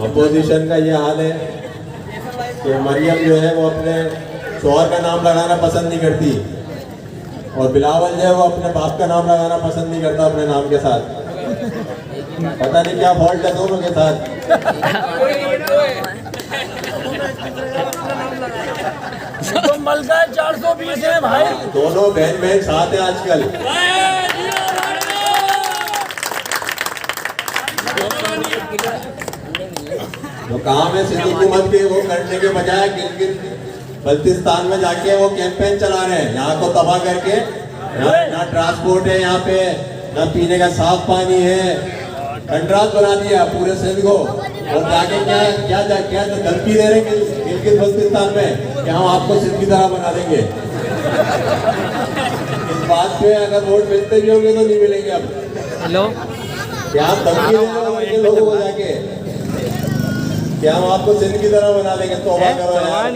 Opposition का ये हाल है कि मरियम जो है वो अपने शौहर का नाम लगाना पसंद नहीं करती और बिलावल जो है वो अपने बाप का नाम लगाना पसंद नहीं करता अपने नाम के साथ। पता नहीं क्या फॉल्ट है दोनों के साथ। तो मलका 420 है भाई। दोनों बहन बहन साथ है आजकल। जो काम है सिंध हुकूमत के वो करने के बजाय गिलगित बल्तिस्तान में जाके वो कैंपेन चला रहे हैं, यहाँ को तबाह करके। ना ट्रांसपोर्ट है यहाँ पे, ना पीने का साफ पानी है, कंट्रास्ट बना दिया पूरे सिंध को। और जाके क्या धमकी दे रहे हैं गिलगित बल्तिस्तान में कि हम आपको सिंध की तरह बना देंगे। इस बात पे अगर वोट मिलते भी होंगे तो नहीं मिलेंगे। अब हेलो क्या धमकी दे रहे हैं लोगों को जाके कि हम आपको सिंध की तरह बना देंगे। तौबा करो यार,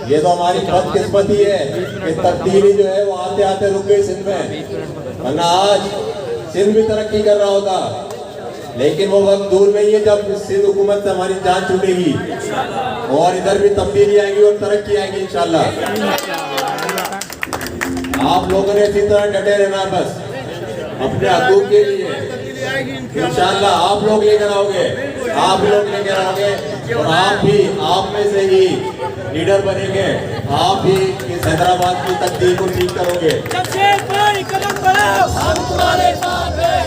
ये तो हमारी बदकिस्मती है कि तब्दीली जो है वो आते आते रुक गई सिंध में, वरना आज सिंध भी तरक्की कर रहा होता। लेकिन वो वक्त दूर नहीं है जब सिंध हुकूमत से हमारी जान छूटेगी और इधर भी तब्दीली आएगी और तरक्की आएगी इंशाल्लाह। आप लोगों ने इसी तरह डटे रहना बस अपने हकूक के लिए। इंशाल्लाह आप लोग लेकर आओगे, आप लोग लेकर आओगे और आप में से ही लीडर बनेंगे। आप ही इस हैदराबाद की तकदीर को ठीक करोगे। हम तुम्हारे साथ हैं।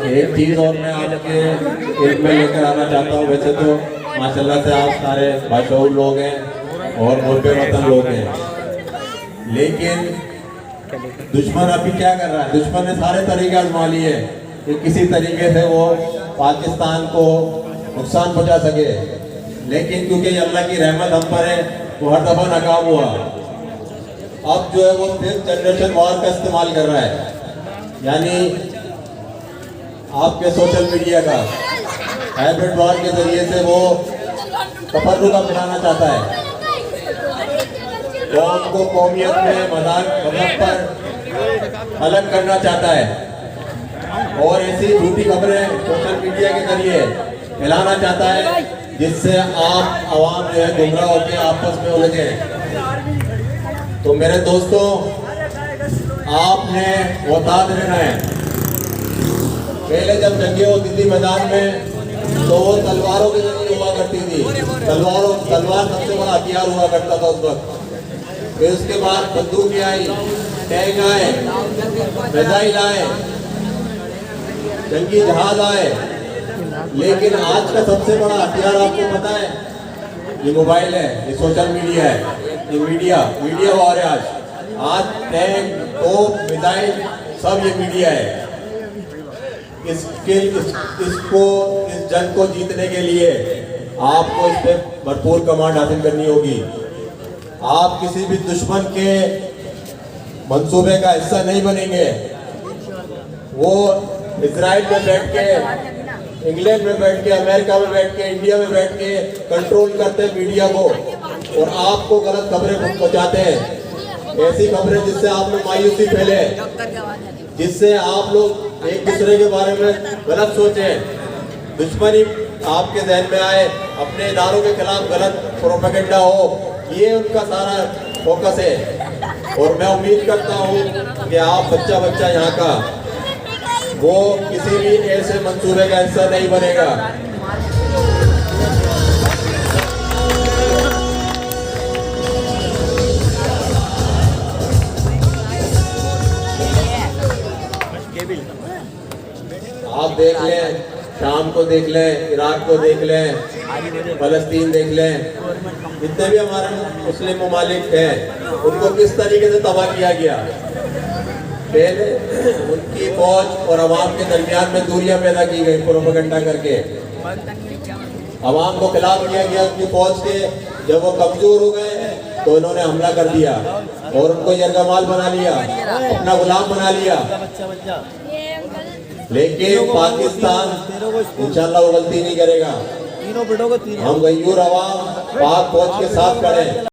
एक चीज और मैं आपके एक में लेकर आना चाहता हूँ। वैसे तो माशाल्लाह से आप सारे बाशऊर लोग हैं और मुर्बे वतन लोग हैं, लेकिन दुश्मन अभी क्या कर रहा है? दुश्मन ने सारे तरीके आजमा लिए कि किसी तरीके से वो पाकिस्तान को नुकसान पहुंचा सके। लेकिन क्योंकि अल्लाह की रहमत हम पर है वो हर दफा नाकाम हुआ। अब जो है वो फिर जनरेशन वॉर का इस्तेमाल कर रहा है, यानी आपके सोशल मीडिया का हाइब्रिड वॉर के जरिए से वो तफर्रुका फैलाना चाहता है। कौम को कौमियत में मज़हब पर अलग करना चाहता है और ऐसी झूठी खबरें सोशल मीडिया के जरिए फैलाना चाहता है जिससे आप आवाम जो है गुमराह होकर आपस में उलझे। तो मेरे दोस्तों, आपने वताद रहना है। पहले जब जंगें होती थी मैदान में तो वो तलवारों के जरिए हुआ करती थी। तलवार सबसे बड़ा हथियार हुआ करता था उस वक्त। फिर उसके बाद बंदूकें आई, टैंक आए, मिसाइल आए, जंगी जहाज आए। लेकिन आज का सबसे बड़ा हथियार आपको पता है? ये मोबाइल है, ये सोशल मीडिया है, ये मीडिया वॉर है। आज टैंक, तोप, मिसाइल सब ये मीडिया है। इस जंग को जीतने के लिए आपको इस पे भरपूर कमांड हासिल करनी होगी। आप किसी भी दुश्मन के मंसूबे का हिस्सा नहीं बनेंगे। वो इजराइल में बैठ के, इंग्लैंड में बैठ के, अमेरिका में बैठ के, इंडिया में बैठ के कंट्रोल करते हैं मीडिया को और आपको गलत खबरें पहुंचाते हैं। ऐसी खबरें जिससे आप में मायूसी फैले, जिससे आप लोग एक दूसरे के बारे में गलत सोचें, दुश्मनी आपके जहन में आए, अपने इदारों के खिलाफ गलत प्रोपेगेंडा हो, ये उनका सारा फोकस है। और मैं उम्मीद करता हूँ कि आप बच्चा यहाँ का वो किसी भी ऐसे मंसूबे का हिस्सा नहीं बनेगा। आप देख लें, शाम को देख लें, इराक को देख लें, फलस्तीन देख लें, जितने भी हमारे मुस्लिम ममालिक हैं, उनको किस तरीके से तबाह किया गया। पहले उनकी फौज और अवाम के दरमियान में दूरियां पैदा की गई प्रोपेगेंडा करके, अवाम को खिलाफ किया गया उनकी फौज के। जब वो कमजोर हो गए तो उन्होंने हमला कर दिया और उनको यरगमाल बना लिया, अपना गुलाम बना लिया। लेकिन पाकिस्तान इंशाल्लाह वो गलती नहीं करेगा। हम गयूर अवाम पाक फौज के साथ खड़े हैं।